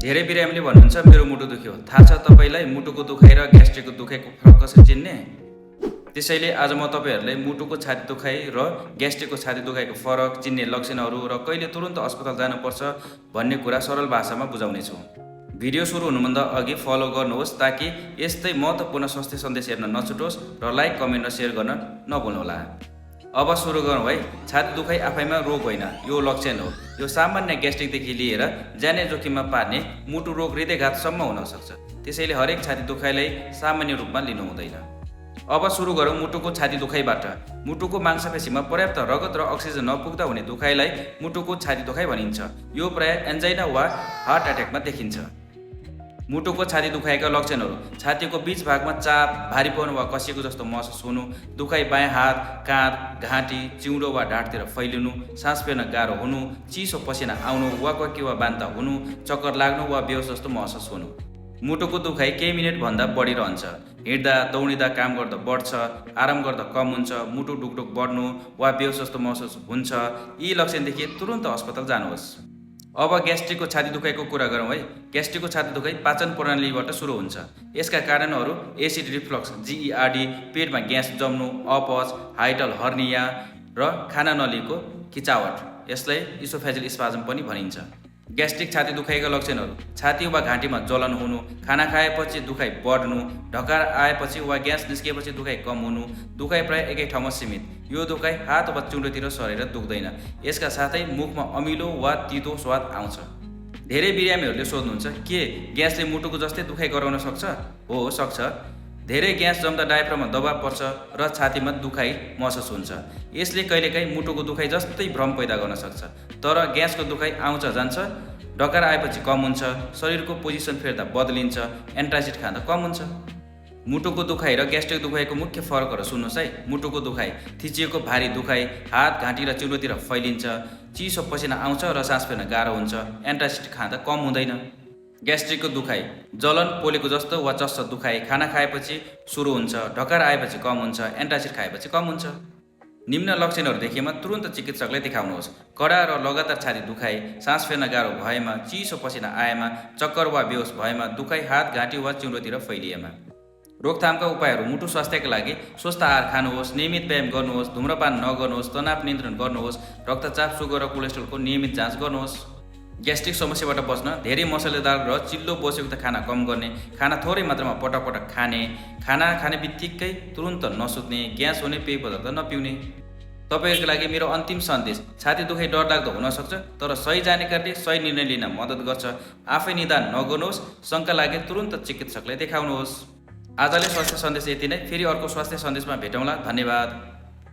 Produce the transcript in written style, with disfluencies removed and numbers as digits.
धेरै बिरामीले भन्नुहुन्छ मेरो मुटु दुख्यो। थाहा छ तपाईँलाई मुटुको दुखाइ र ग्यास्ट्रिकको दुखाइको फरक कसरी चिन्ने? त्यसैले आज म तपाईँहरूलाई मुटुको छाती दुखाइ र ग्यास्ट्रिकको छाती दुखाइको फरक, चिन्ने लक्षणहरू र कहिले तुरुन्त अस्पताल जानुपर्छ भन्ने कुरा सरल भाषामा बुझाउने छु। भिडियो सुरु हुनुभन्दा अघि फलो गर्नुहोस् ताकि यस्तै महत्त्वपूर्ण स्वास्थ्य सन्देश हेर्न नछुटोस् र लाइक, कमेन्ट र सेयर गर्न नभुल्नुहोला। अब सुरु गरौँ है। छाती दुखाइ आफैमा रोग होइन, यो लक्षण हो। यो सामान्य ग्यास्ट्रिकदेखि लिएर ज्यानै जोखिममा पार्ने मुटु रोग, हृदयघातसम्म हुन सक्छ। त्यसैले हरेक छाती दुखाइलाई सामान्य रूपमा लिनु हुँदैन। अब सुरु गरौँ मुटुको छाती दुखाइबाट। मुटुको मांसपेशीमा पर्याप्त रगत र अक्सिजन नपुग्दा हुने दुखाइलाई मुटुको छाती दुखाइ भनिन्छ। यो प्राय एन्जाइना वा हार्ट एट्याकमा देखिन्छ। मुटुको छाती दुखाइका लक्षणहरू: छातीको बीच भागमा चाप, भारीपन वा कसिएको जस्तो महसुस हुनु, दुखाइ बायाँ हात, काँध, घाँटी, चिउँडो वा ढाडतिर फैलिनु, सास फेर्न गाह्रो हुनु, चिसो पसिना आउनु, वाकवाकी वा बान्ता हुनु, चक्कर लाग्नु वा बेहोस जस्तो महसुस हुनु। मुटुको दुखाइ केही मिनेटभन्दा बढी रहन्छ। हिँड्दा, दौडिँदा, काम गर्दा बढ्छ, आराम गर्दा कम हुन्छ, मुटु ढुकढुक बढ्नु वा बेहोस जस्तो महसुस हुन्छ। यी लक्षण देखिए तुरुन्त अस्पताल जानुहोस्। अब ग्यास्ट्रिकको छाती दुखाइको कुरा गरौँ है। ग्यास्ट्रिकको छाती दुखाइ पाचन प्रणालीबाट सुरु हुन्छ। यसका कारणहरू एसिड रिफ्लक्स GERD, पेटमा ग्यास जम्नु, अपच, हाइटल हर्निया र खाना नलीको खिचावट, यसलाई इसोफेजियल स्पाज्म पनि भनिन्छ। ग्यास्ट्रिक छाती दुखाइका लक्षणहरू: छाती वा घाँटीमा जलन हुनु, खाना खाएपछि दुखाइ बढ्नु, ढकार आएपछि वा ग्यास निस्किएपछि दुखाइ कम हुनु, दुखाइ प्राय एकै ठाउँमा सीमित। यो दुखाइ हात वा चिउँडोतिर सरेर दुख्दैन। यसका साथै मुखमा अमिलो वा तितो स्वाद आउँछ। धेरै बिरामीहरूले सोध्नुहुन्छ के ग्यासले मुटुको जस्तै दुखाइ गराउन सक्छ? हो, सक्छ। धेरै ग्यास जम्दा डायफ्राममा दबाव पर्छ र छातीमा दुखाइ महसुस हुन्छ। यसले कहिलेकाहीँ मुटुको दुखाइ जस्तै भ्रम पैदा गर्न सक्छ। तर ग्यासको दुखाइ आउँछ जान्छ, ढकार आएपछि कम हुन्छ, शरीरको पोजिसन फेर्दा बदलिन्छ, एन्टासिड खाँदा कम हुन्छ। मुटुको दुखाइ र ग्यास्ट्रिक दुखाइको मुख्य फरकहरू सुन्नुहोस् है। मुटुको दुखाइ: थिचिएको भारी दुखाइ, हात, घाँटी र चिउँडोतिर फैलिन्छ, चिसो पसिना आउँछ र सास फेर्न गाह्रो हुन्छ, एन्टासिड खाँदा कम हुँदैन। ग्यास्ट्रिकको दुखाइ: जलन, पोलेको जस्तो वा चस्स दुखाइ, खाना खाएपछि सुरु हुन्छ, ढकार आएपछि कम हुन्छ, एन्टासिड खाएपछि कम हुन्छ। निम्न लक्षणहरू देखिएमा तुरुन्त चिकित्सकलाई देखाउनुहोस्। कडा र लगातार छाती दुखाइ, सास फेर्न गाह्रो भएमा, चिसो पसिना आएमा, चक्कर वा बेहोस भएमा, दुखाइ हात, घाँटी वा चिउँडोतिर फैलिएमा। रोकथामका उपायहरू: मुटु स्वास्थ्यका लागि स्वस्थ आहार खानुहोस्, नियमित व्यायाम गर्नुहोस्, धुम्रपान नगर्नुहोस्, तनाव नियन्त्रण गर्नुहोस्, रक्तचाप, सुगर र कोलेस्ट्रोलको नियमित जाँच गर्नुहोस्। ग्यास्ट्रिक समस्याबाट बच्न धेरै मसलेदार र चिल्लो बोसयुक्त खाना कम गर्ने, खाना थोरै मात्रामा पटक पटक खाने, खाना खाने बित्तिकै तुरुन्त नसुत्ने, ग्यास हुने पेय पदार्थ नपिउने। तपाईँहरूको लागि मेरो अन्तिम सन्देश: छाती दुखाइ डरलाग्दो हुन सक्छ, तर सही जानकारीले सही निर्णय लिन मद्दत गर्छ। आफै निदान नगर्नुहोस्, शङ्का लागे तुरुन्त चिकित्सकलाई देखाउनुहोस्। आजले स्वास्थ्य सन्देश यति नै। फेरि अर्को स्वास्थ्य सन्देशमा भेटौँला। धन्यवाद।